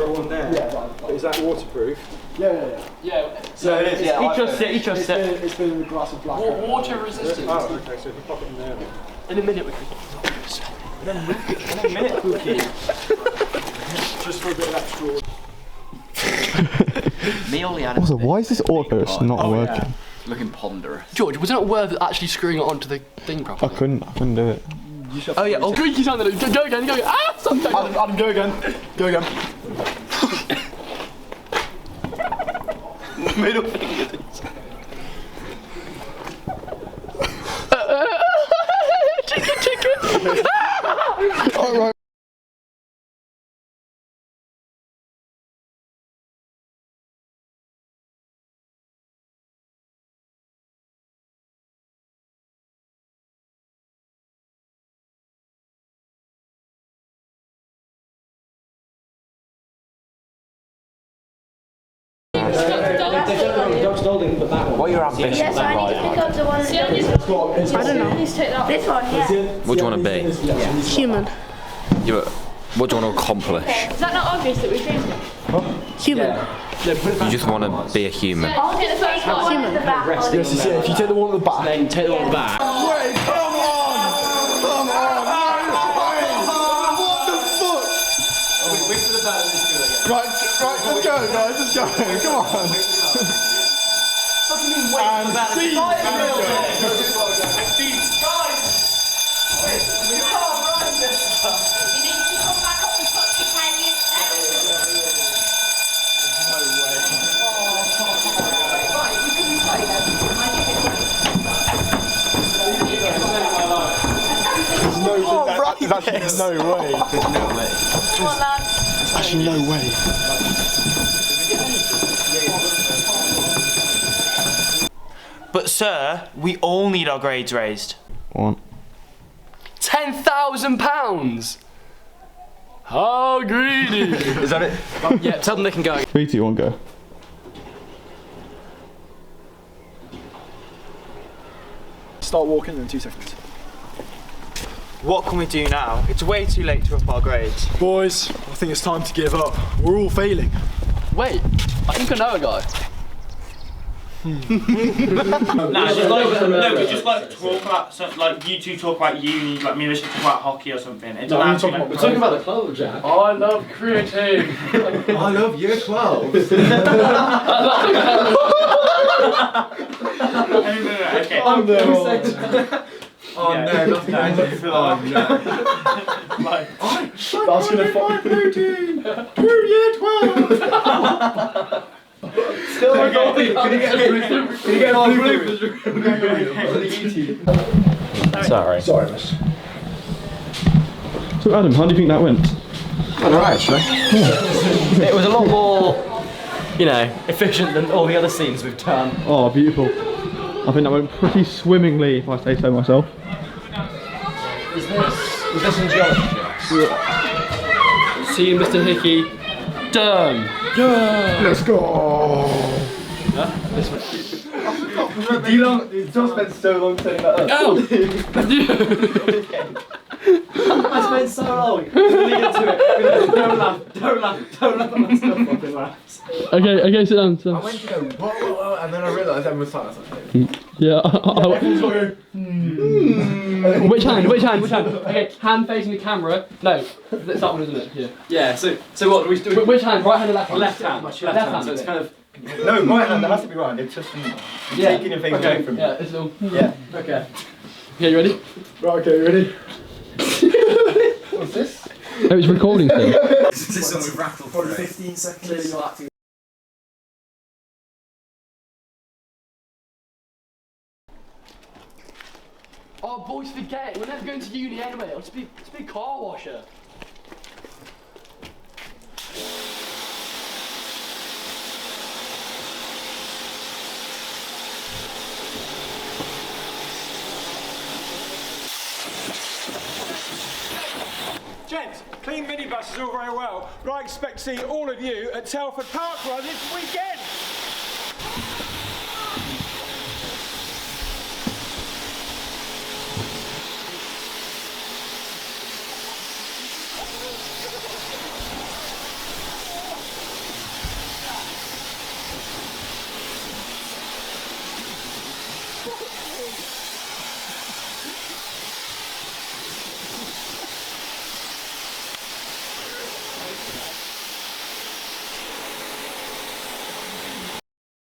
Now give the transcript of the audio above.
got one there. Yeah, but is that waterproof? Yeah. So it is, yeah. It's been in a glass of black. Water resistant. Oh, okay, so if you pop it in there. In a minute we can. In a minute, Cookie. Just for a bit of extra. Also, why is this auto not working? Yeah. Looking ponderous. George, was it not worth actually screwing it onto the thing properly? I couldn't do it. Oh yeah, oh Greeky sounded it. Go again. Ah! Something. Adam, go again. Middle finger. Chicken. Alright. What are your ambitions? Yes, I need to pick up the one. I don't know. This one, yeah. What do you want to be? Human. Yeah, but what do you want to accomplish? Is that not obvious that we've changed it? Human. You just want to be a human. I'll get the first one. Human. Yes, if you take the one at the back. Then take the one back. Wait, come on! What the fuck? Wait for the battle to do it again. Right, let's go, guys, let's go. Come on. What do you mean wait for the battle to do There's actually no way. Come on, lads. There's actually no way. But sir, we all need our grades raised. What? £10,000. How greedy! Is that it? Yeah, tell them they can go. 3, 2, 1, go. Start walking in 2 seconds. What can we do now? It's way too late to up our grades. Boys, I think it's time to give up. We're all failing. Wait, I think I know a guy. Just like talk about like you two talk about uni, like me and Richard talk about hockey or something. We're talking about the club, Jack. I love creatine. I love year 12. Okay. I'm there. Oh no, nothing I do feel like Like, That's gonna fuck protein. Through year 12. Still recording. Can you get our bloopers? Sorry. Sorry, miss. So Adam, how do you think that went? Alright, actually. It was a lot more, you know, efficient than all the other scenes we've done. Oh, beautiful. I think that went pretty swimmingly, if I say so myself. Was this in geology? Yeah. See you, Mr. Hickey. Done. Yeah. Let's go. John spent so long setting that up. Oh! I spent so long leading into it. Don't laugh at my stuff, fucking laughs. Okay, sit down. I went to go, whoa, and then I realised everyone was silent. Yeah. Which hand? Okay, hand facing the camera. No, it's that one, isn't it? Yeah. Yeah, so what do we do? Which hand? Right hand or left hand? Left hand. Left hand, so it's kind of... No, my hand, that has to be right. It's just taking your things away from me. Yeah, it's all... Yeah. Okay. Okay, you ready? Right, okay, ready? What's this? Oh, it's recording still. This one we've rattled for 15 seconds. Oh, boys, forget it. We're never going to uni anyway. I'll just be a car washer. Gents, clean minibus is all very well, but I expect to see all of you at Telford Park Run this weekend.